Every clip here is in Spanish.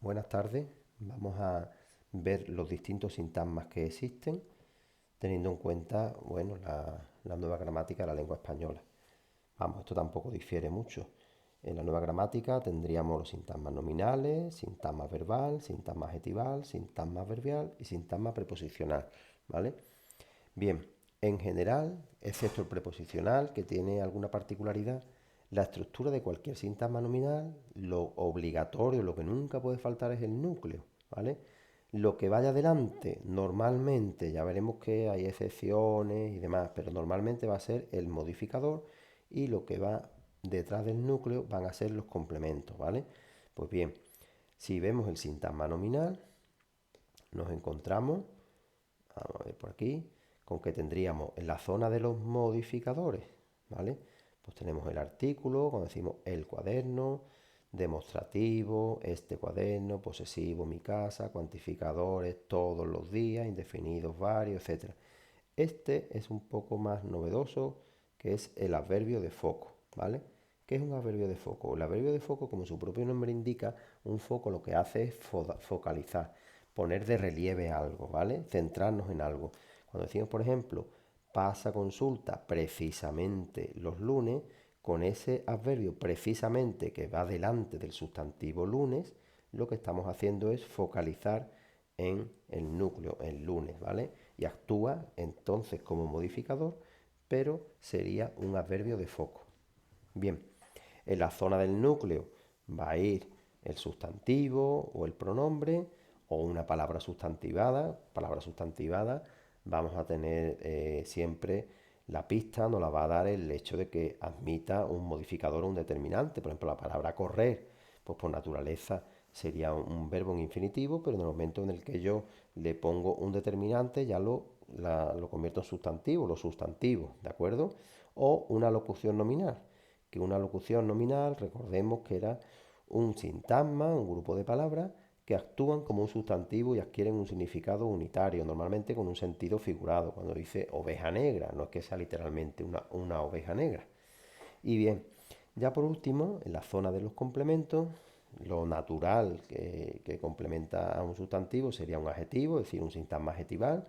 Buenas tardes. Vamos a ver los distintos sintagmas que existen, teniendo en cuenta, bueno, la nueva gramática de la lengua española. Vamos, esto tampoco difiere mucho. En la nueva gramática tendríamos los sintagmas nominales, sintagma verbal, sintagma adjetival, sintagma adverbial y sintagma preposicional, ¿vale? Bien, en general, excepto el preposicional, que tiene alguna particularidad, la estructura de cualquier sintagma nominal, lo obligatorio, lo que nunca puede faltar es el núcleo, ¿vale? Lo que vaya adelante, normalmente, ya veremos que hay excepciones y demás, pero normalmente va a ser el modificador y lo que va detrás del núcleo van a ser los complementos, ¿vale? Pues bien, si vemos el sintagma nominal, nos encontramos, vamos a ver por aquí, con que tendríamos en la zona de los modificadores, ¿vale? Pues tenemos el artículo, cuando decimos el cuaderno, demostrativo, este cuaderno, posesivo, mi casa, cuantificadores, todos los días, indefinidos, varios, etcétera. Este es un poco más novedoso, que es el adverbio de foco, ¿vale? ¿Qué es un adverbio de foco? El adverbio de foco, como su propio nombre indica, un foco lo que hace es focalizar, poner de relieve algo, ¿vale? Centrarnos en algo. Cuando decimos, por ejemplo, pasa consulta precisamente los lunes, con ese adverbio precisamente que va delante del sustantivo lunes, lo que estamos haciendo es focalizar en el núcleo, el lunes, ¿vale? Y actúa entonces como modificador, pero sería un adverbio de foco. Bien, en la zona del núcleo va a ir el sustantivo o el pronombre o una palabra sustantivada. Palabra sustantivada vamos a tener siempre la pista, nos la va a dar el hecho de que admita un modificador o un determinante. Por ejemplo, la palabra correr, pues por naturaleza sería un verbo en infinitivo, pero en el momento en el que yo le pongo un determinante ya lo convierto en sustantivo, lo sustantivo, ¿de acuerdo? O una locución nominal, que una locución nominal, recordemos que era un sintagma, un grupo de palabras que actúan como un sustantivo y adquieren un significado unitario, normalmente con un sentido figurado. Cuando dice oveja negra, no es que sea literalmente una oveja negra. Y bien, ya por último, en la zona de los complementos, lo natural que complementa a un sustantivo sería un adjetivo, es decir, un sintagma adjetival.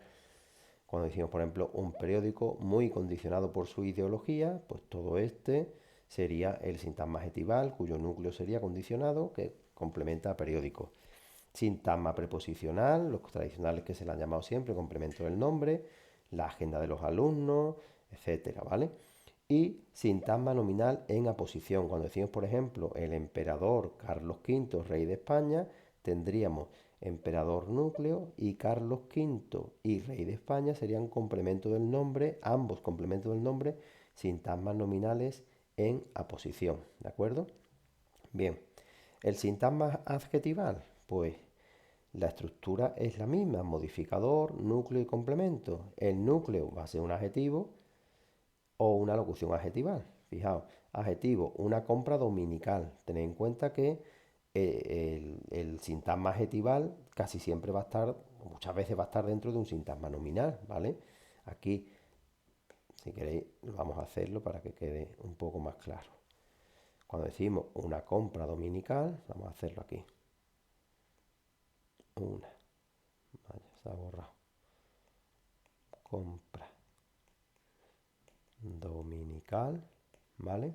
Cuando decimos, por ejemplo, un periódico muy condicionado por su ideología, pues todo este sería el sintagma adjetival, cuyo núcleo sería condicionado, que complementa a periódico. Sintagma preposicional, los tradicionales que se le han llamado siempre, complemento del nombre, la agenda de los alumnos, etcétera, ¿vale? Y sintagma nominal en aposición. Cuando decimos, por ejemplo, el emperador Carlos V, rey de España, tendríamos emperador núcleo y Carlos V y rey de España serían complemento del nombre, ambos complementos del nombre, sintagmas nominales en aposición, ¿de acuerdo? Bien, el sintagma adjetival, pues la estructura es la misma, modificador, núcleo y complemento. El núcleo va a ser un adjetivo o una locución adjetival. Fijaos, adjetivo, una compra dominical. Tened en cuenta que el sintagma adjetival casi siempre va a estar, muchas veces va a estar dentro de un sintagma nominal, ¿vale? Aquí, si queréis, vamos a hacerlo para que quede un poco más claro. Cuando decimos una compra dominical, vamos a hacerlo aquí. Una, vaya, se ha borrado. Compra dominical, ¿vale?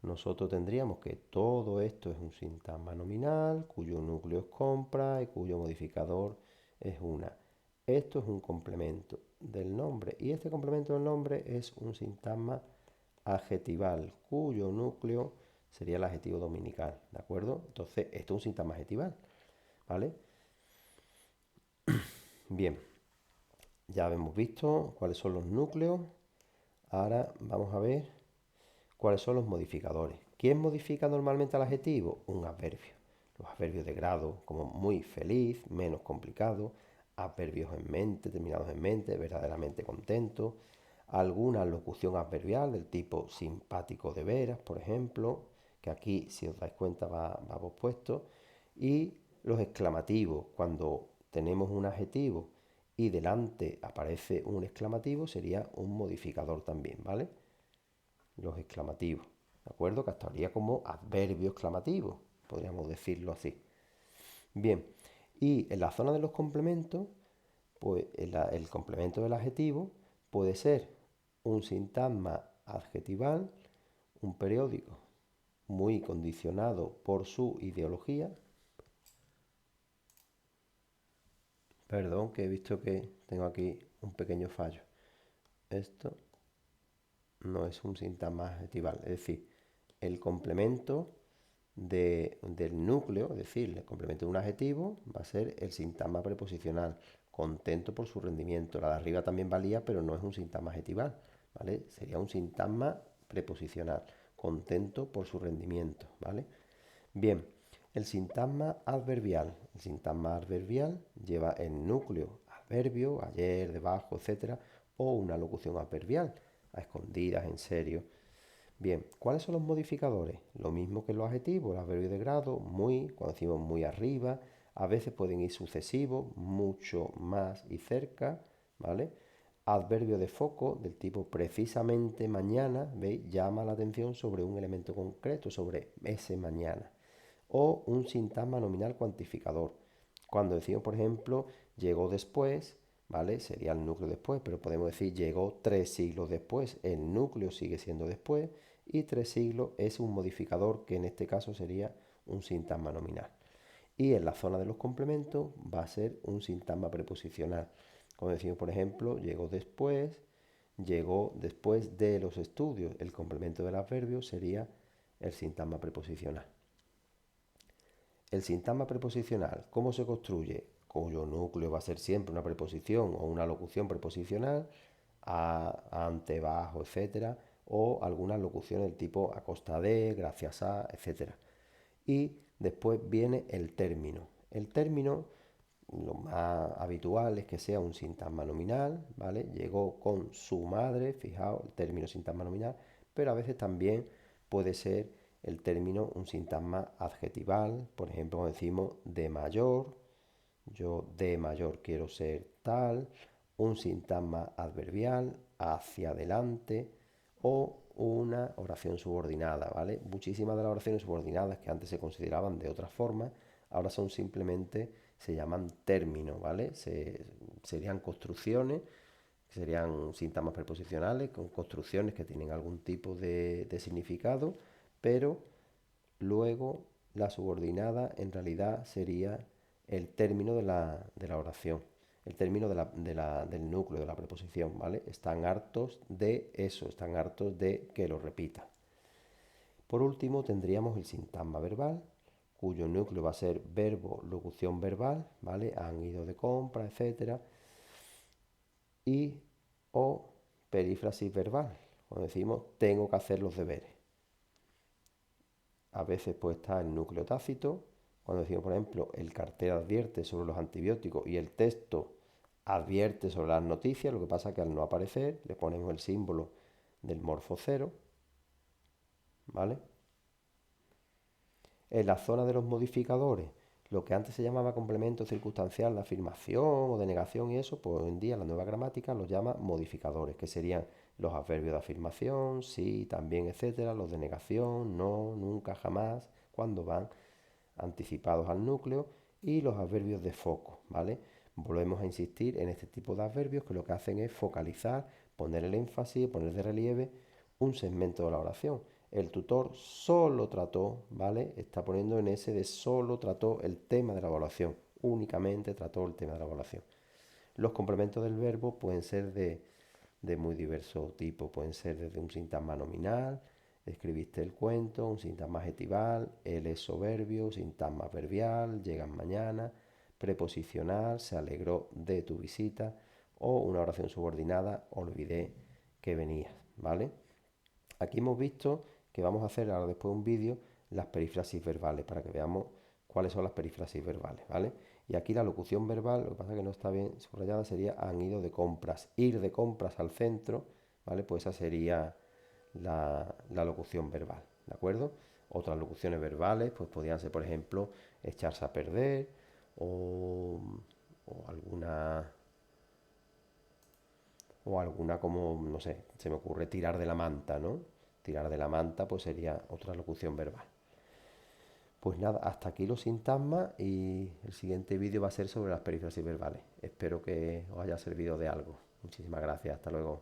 Nosotros tendríamos que todo esto es un sintagma nominal, cuyo núcleo es compra y cuyo modificador es una. Esto es un complemento del nombre y este complemento del nombre es un sintagma adjetival, cuyo núcleo sería el adjetivo dominical, ¿de acuerdo? Entonces, esto es un sintagma adjetival, ¿vale? Bien, ya hemos visto cuáles son los núcleos. Ahora vamos a ver cuáles son los modificadores. ¿Quién modifica normalmente al adjetivo? Un adverbio. Los adverbios de grado, como muy feliz, menos complicado, adverbios en mente, terminados en mente, verdaderamente contento, alguna locución adverbial del tipo simpático de veras, por ejemplo, que aquí, si os dais cuenta, va pospuesto, y los exclamativos, cuando tenemos un adjetivo y delante aparece un exclamativo, sería un modificador también, ¿vale? Los exclamativos, ¿de acuerdo? Que actuaría como adverbio exclamativo, podríamos decirlo así. Bien, y en la zona de los complementos, pues el complemento del adjetivo puede ser un sintagma adjetival, un periódico muy condicionado por su ideología. Perdón, que he visto que tengo aquí un pequeño fallo. Esto no es un sintagma adjetival, es decir, el complemento del núcleo, es decir, el complemento de un adjetivo va a ser el sintagma preposicional, contento por su rendimiento. La de arriba también valía, pero no es un sintagma adjetival, ¿vale? Sería un sintagma preposicional, contento por su rendimiento, ¿vale? Bien, el sintagma adverbial. El sintagma adverbial lleva el núcleo adverbio, ayer, debajo, etcétera, o una locución adverbial, a escondidas, en serio. Bien, ¿cuáles son los modificadores? Lo mismo que los adjetivos, el adverbio de grado, muy, cuando decimos muy arriba, a veces pueden ir sucesivos, mucho, más y cerca, ¿vale? Adverbio de foco del tipo precisamente mañana, ¿veis? Llama la atención sobre un elemento concreto, sobre ese mañana. O un sintagma nominal cuantificador. Cuando decimos, por ejemplo, llegó después, ¿vale? Sería el núcleo después, pero podemos decir llegó 3 siglos después. El núcleo sigue siendo después y 3 siglos es un modificador que en este caso sería un sintagma nominal. Y en la zona de los complementos va a ser un sintagma preposicional. Como decimos, por ejemplo, llegó después de los estudios. El complemento del adverbio sería el sintagma preposicional. El sintagma preposicional, ¿cómo se construye? Cuyo núcleo va a ser siempre una preposición o una locución preposicional, ante, bajo, etcétera, o algunas locuciones del tipo a costa de, gracias a, etcétera. Y después viene el término. El término, lo más habitual es que sea un sintagma nominal, ¿vale? Llegó con su madre, fijaos, el término sintagma nominal, pero a veces también puede ser el término un sintagma adjetival, por ejemplo, cuando decimos de mayor, yo de mayor quiero ser tal, un sintagma adverbial, hacia adelante, o una oración subordinada, ¿vale? Muchísimas de las oraciones subordinadas que antes se consideraban de otra forma, ahora son simplemente, se llaman términos, ¿vale? Serían construcciones, serían sintagmas preposicionales con construcciones que tienen algún tipo de significado, pero luego la subordinada en realidad sería el término de la oración, el término del núcleo, de la preposición, ¿vale? Están hartos de eso, están hartos de que lo repita. Por último, tendríamos el sintagma verbal, cuyo núcleo va a ser verbo, locución verbal, ¿vale? Han ido de compra, etcétera. Y o perífrasis verbal, cuando decimos tengo que hacer los deberes. A veces pues está el núcleo tácito, cuando decimos, por ejemplo, el cartel advierte sobre los antibióticos y el texto advierte sobre las noticias, lo que pasa es que al no aparecer le ponemos el símbolo del morfo cero, ¿vale? En la zona de los modificadores, lo que antes se llamaba complemento circunstancial, la afirmación o denegación y eso, pues hoy en día la nueva gramática los llama modificadores, que serían los adverbios de afirmación, sí, también, etcétera, los de negación, no, nunca, jamás, cuando van anticipados al núcleo, y los adverbios de foco, ¿vale? Volvemos a insistir en este tipo de adverbios que lo que hacen es focalizar, poner el énfasis, poner de relieve un segmento de la oración. El tutor solo trató, ¿vale? Está poniendo en ese de solo trató el tema de la evaluación, únicamente trató el tema de la evaluación. Los complementos del verbo pueden ser de muy diverso tipo, pueden ser desde un sintagma nominal, escribiste el cuento, un sintagma adjetival, él es soberbio, sintagma adverbial, llegan mañana, preposicional, se alegró de tu visita, o una oración subordinada, olvidé que venías, ¿vale? Aquí hemos visto que vamos a hacer ahora después un vídeo las perífrasis verbales para que veamos cuáles son las perífrasis verbales, ¿vale? Y aquí la locución verbal, lo que pasa es que no está bien subrayada, sería han ido de compras. Ir de compras al centro, ¿vale? Pues esa sería la locución verbal, ¿de acuerdo? Otras locuciones verbales, pues podrían ser, por ejemplo, echarse a perder o alguna como, no sé, se me ocurre tirar de la manta, ¿no? Tirar de la manta, pues sería otra locución verbal. Pues nada, hasta aquí los sintagmas y el siguiente vídeo va a ser sobre las perífrasis verbales. Espero que os haya servido de algo. Muchísimas gracias, hasta luego.